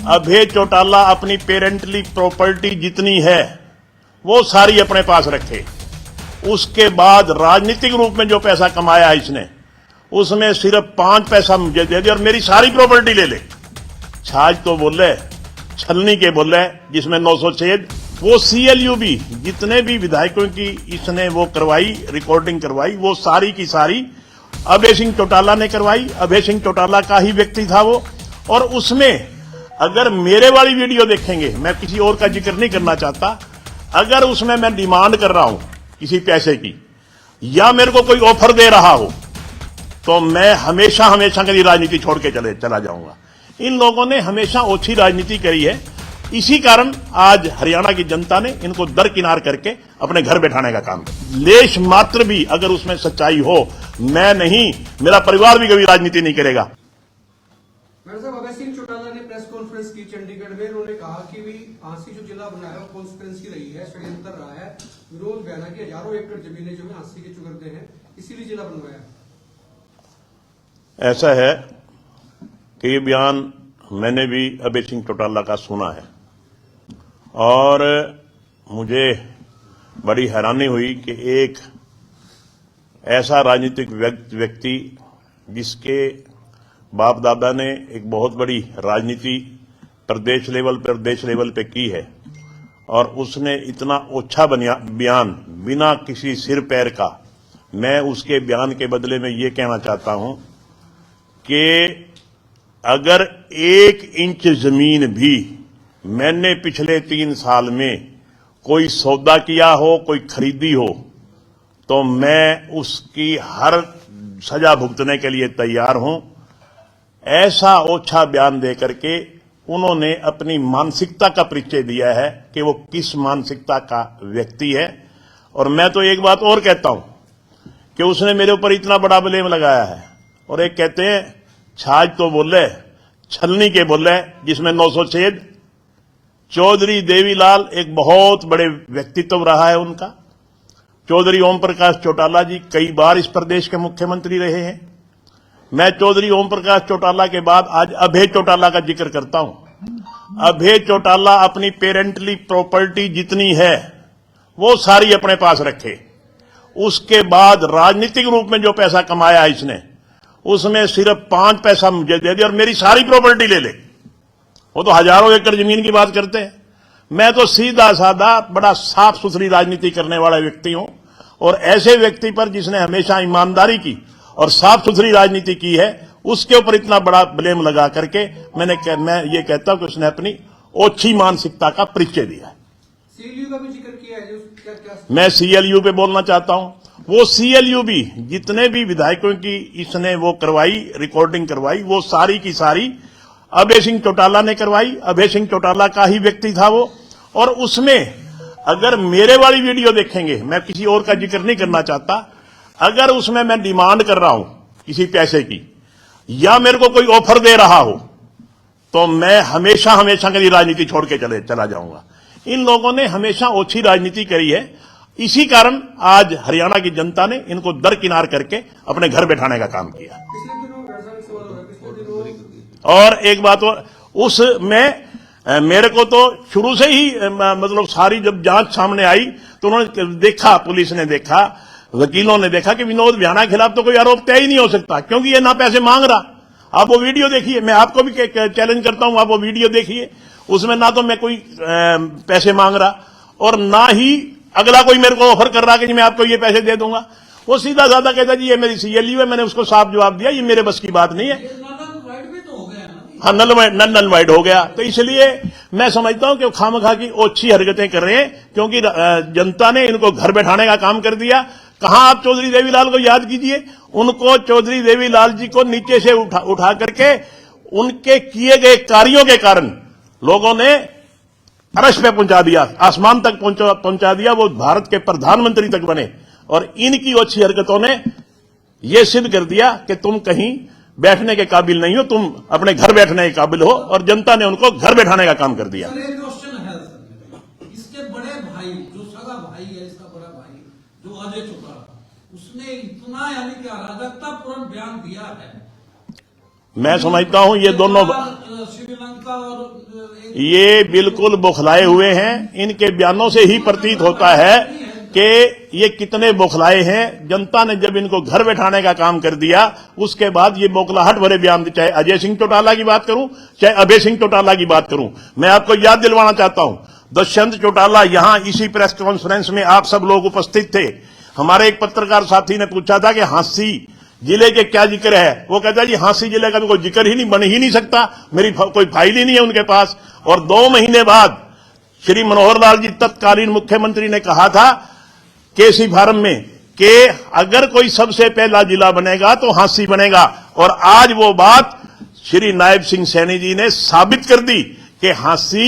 अभय चौटाला अपनी parenterally property जितनी है वो सारी अपने पास रखे। उसके बाद राजनीतिक रूप में जो पैसा कमाया इसने उसमें सिर्फ 5 पैसा मुझे दे दे और मेरी सारी प्रॉपर्टी ले ले। छाछ तो बोले, छलनी के बोले, जिसमें 906 वो CLU भी जितने भी विधायकों की इसने वो करवाई, रिकॉर्डिंग करवाई, वो सारी की सारी अभय सिंह चौटाला ने करवाई। अभय सिंह चौटाला का ही व्यक्ति था वो। और उसमें अगर मेरे वाली वीडियो देखेंगे, मैं किसी और का जिक्र नहीं करना चाहता, अगर उसमें मैं डिमांड कर रहा हूं किसी पैसे की या मेरे को कोई ऑफर दे रहा हो तो मैं हमेशा हमेशा के लिए राजनीति छोड़ के चला जाऊंगा। इन लोगों ने हमेशा ओछी राजनीति करी है। इसी कारण आज हरियाणा की जनता ने इनको दरकिनार करके अपने घर बैठाने का काम किया। लेश मात्र भी अगर उसमें सच्चाई हो, मैं नहीं, मेरा परिवार भी कभी राजनीति नहीं करेगा। मेरे साहब अभय सिंह चौटाला ने प्रेस कॉन्फ्रेंस की चंडीगढ़ में। उन्होंने कहा कि भी आंसी जो जिला बनाया वो कॉन्स्पिरेंसी रही है, षड्यंत्र रहा है, विरोध बयाना कि हजारों एकड़ जमीनें जो है आंसी के चुगरदे हैं, इसीलिए जिला बनवाया। ऐसा है कि ये बयान मैंने भी अभय सिंह चौटाला का सुना है और मुझे बड़ी हैरानी हुई कि एक ऐसा राजनीतिक व्यक्ति जिसके बाप दादा ने एक बहुत बड़ी राजनीति प्रदेश लेवल पे की है और उसने इतना ओछा बयान बिना किसी सिर पैर का, मैं उसके बयान के बदले में ये कहना चाहता हूं कि अगर 1 इंच जमीन भी मैंने पिछले 3 साल में कोई सौदा किया हो, कोई खरीदी हो, तो मैं उसकी हर सजा भुगतने के लिए तैयार हूं। ऐसा ओछा बयान दे करके उन्होंने अपनी मानसिकता का परिचय दिया है कि वो किस मानसिकता का व्यक्ति है। और मैं तो एक बात और कहता हूं कि उसने मेरे ऊपर इतना बड़ा ब्लेम लगाया है और एक कहते हैं छाछ तो बोले, छलनी के बोले, जिसमें 906 चौधरी देवीलाल एक बहुत बड़े व्यक्तित्व रहा है उनका। चौधरी ओम प्रकाश चौटाला जी कई बार इस प्रदेश के मुख्यमंत्री रहे हैं। मैं चौधरी ओम प्रकाश चौटाला के बाद आज अभय चौटाला का जिक्र करता हूं। अभय चौटाला अपनी पेरेंटली प्रॉपर्टी जितनी है वो सारी अपने पास रखे। उसके बाद राजनीतिक रूप में जो पैसा कमाया इसने उसमें सिर्फ 5 पैसा मुझे दे दे और मेरी सारी प्रॉपर्टी ले ले। वो तो हजारों एकड़ जमीन की बात करते हैं। मैं तो सीधा साधा बड़ा साफ सुथरी राजनीति करने वाला व्यक्ति हूं और ऐसे व्यक्ति पर जिसने हमेशा ईमानदारी की और साफ सुथरी राजनीति की है उसके ऊपर इतना बड़ा ब्लेम लगा करके मैं ये कहता हूं कि उसने अपनी ओछी मानसिकता का परिचय दिया है। CLU का भी जिक्र किया है, क्या मैं CLU पे बोलना चाहता हूं। वो CLU भी जितने भी विधायकों की इसने वो करवाई, रिकॉर्डिंग करवाई, वो सारी की सारी अभय सिंह चौटाला ने करवाई। अभय सिंह चौटाला का ही व्यक्ति था वो। और उसमें अगर मेरे वाली वीडियो देखेंगे, मैं किसी और का जिक्र नहीं करना चाहता, अगर उसमें मैं डिमांड कर रहा हूं किसी पैसे की या मेरे को कोई ऑफर दे रहा हो तो मैं हमेशा हमेशा के लिए राजनीति छोड़ के चला जाऊंगा। इन लोगों ने हमेशा ओछी राजनीति करी है। इसी कारण आज हरियाणा की जनता ने इनको दरकिनार करके अपने घर बैठाने का काम किया। और एक बात और, उसमें मेरे को तो शुरू से ही मतलब सारी जब जांच सामने आई तो उन्होंने देखा, पुलिस ने देखा, वकीलों ने देखा कि विनोद विहाना के खिलाफ तो कोई आरोप तय ही नहीं हो सकता क्योंकि ये ना पैसे मांग रहा। आप वो वीडियो देखिए, मैं आपको भी चैलेंज करता हूं, आप वो वीडियो देखिए। उसमें ना तो मैं कोई पैसे मांग रहा और ना ही अगला कोई मेरे को ऑफर कर रहा कि मैं आपको ये पैसे दे दूंगा। वो सीधा साधा कहता जी ये मेरी CLU है। मैंने उसको साफ जवाब दिया ये मेरे बस की बात नहीं है। हाँ, नल वाइड हो गया। तो इसलिए मैं समझता हूं कि खामखा की ओछी हरकतें कर रहे हैं क्योंकि जनता ने इनको घर बैठाने का काम कर दिया। कहां आप चौधरी देवीलाल को याद कीजिए, उनको चौधरी देवीलाल जी को नीचे से उठा करके उनके किए गए कार्यों के कारण लोगों ने अरश पे पहुंचा दिया, आसमान तक पहुंचा दिया। वो भारत के प्रधानमंत्री तक बने और इनकी ओछी हरकतों ने यह सिद्ध कर दिया कि तुम कहीं बैठने के काबिल नहीं हो, तुम अपने घर बैठने के काबिल हो और जनता ने उनको घर बैठाने का काम कर दिया। इसके बड़े भाई जो सगा भाई है, इसका बड़ा भाई जो अजय चौटाला, उसने इतना यानी कि अराजकतापूर्ण बयान दिया है। मैं समझता हूं ये दोनों श्रीलंका और ये बिल्कुल बौखलाए हुए हैं। इनके बयानों से ही प्रतीत होता है कि ये कितने बौखलाए हैं। जनता ने जब इनको घर बैठाने का काम कर दिया, उसके बाद ये बौखलाहट भरे बयान, चाहे अजय सिंह चौटाला की बात करूं, चाहे अभय सिंह चौटाला की बात करूं। मैं आपको याद दिलवाना चाहता हूं, दुष्यंत चौटाला यहां इसी प्रेस कॉन्फ्रेंस में आप सब लोग उपस्थित थे। हमारे एक पत्रकार साथी ने पूछा था कि हांसी जिले के क्या जिक्र है। वो कहता है जी हांसी जिले का तो कोई जिक्र ही नहीं, बन ही नहीं सकता, मेरी कोई फाइल ही नहीं है उनके पास। और 2 महीने बाद श्री मनोहर लाल जी तत्कालीन मुख्यमंत्री ने कहा था केसी फार्म में कि अगर कोई सबसे पहला जिला बनेगा तो हांसी बनेगा। और आज वो बात श्री नायब सिंह सैनी जी ने साबित कर दी कि हांसी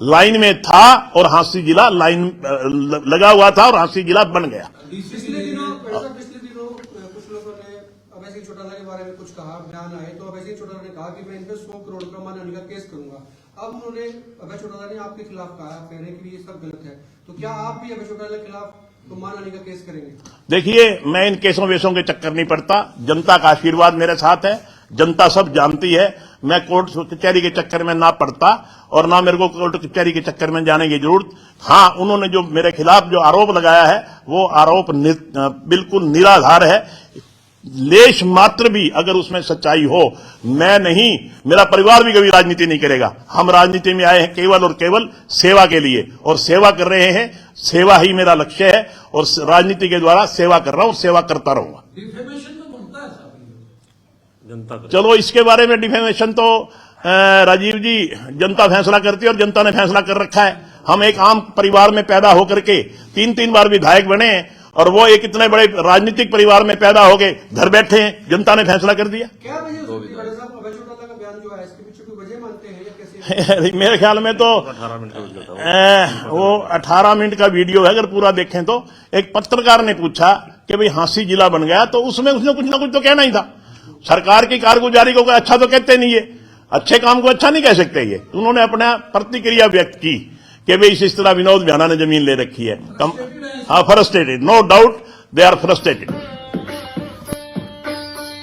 लाइन में था और हांसी जिला लाइन लगा हुआ था और हांसी जिला बन गया। पिछले दिनों कुछ लोगों ने अभय सिंह चौटाला के बारे में कुछ कहा, बयान आए, तो अभय सिंह चौटाला ने कहा कि मैं इन पे 100 करोड़ का मानहानि का केस करूंगा। अब उन्होंने अभय चौटाला ने आपके खिलाफ कहा, कह रहे हैं कि ये सब गलत है, तो क्या आप भी अभय चौटाला के खिलाफ तो मानहानि का केस करेंगे? देखिए, मैं इन केसों वेसों के चक्कर नहीं पड़ता। जनता का आशीर्वाद मेरे साथ है, जनता सब जानती है। मैं कोर्ट कचहरी के चक्कर में ना पड़ता और ना मेरे को कोर्ट कचहरी के चक्कर में जाने की जरूरत। हाँ, उन्होंने जो मेरे खिलाफ जो आरोप लगाया है वो आरोप बिल्कुल निराधार है। लेश मात्र भी अगर उसमें सच्चाई हो, मैं नहीं, मेरा परिवार भी कभी राजनीति नहीं करेगा। हम राजनीति में आए हैं केवल और केवल सेवा के लिए, और सेवा कर रहे हैं। सेवा ही मेरा लक्ष्य है और राजनीति के द्वारा सेवा कर रहा हूं, सेवा करता रहूंगा। डिफेमेशन तो बनता है साहब, जनता चलो, इसके बारे में डिफेमेशन तो राजीव जी जनता फैसला करती है और जनता ने फैसला कर रखा है। हम एक आम परिवार में पैदा होकर के 3-3 बार विधायक बने और वो एक इतने बड़े राजनीतिक परिवार में पैदा हो गए, घर बैठे हैं, जनता ने फैसला कर दिया। क्या वजह हो सकती है बड़े साहब, अभय चौटाला का बयान जो है इसके पीछे कोई वजह मानते हैं या कैसे? मेरे ख्याल में तो 18 मिनट का वीडियो था वो 18 मिनट का वीडियो है। अगर पूरा देखें तो एक पत्रकार ने पूछा कि भाई हांसी जिला बन गया, तो उसमें उसने कुछ ना कुछ तो कहना ही था। सरकार की कारगुजारी को अच्छा तो कहते नहीं है, अच्छे काम को अच्छा नहीं कह सकते ये। उन्होंने अपना प्रतिक्रिया व्यक्त की कि भाई इस तरह विनोद बिहाना ने जमीन ले रखी है। हाँ, frustrated, no doubt they are frustrated.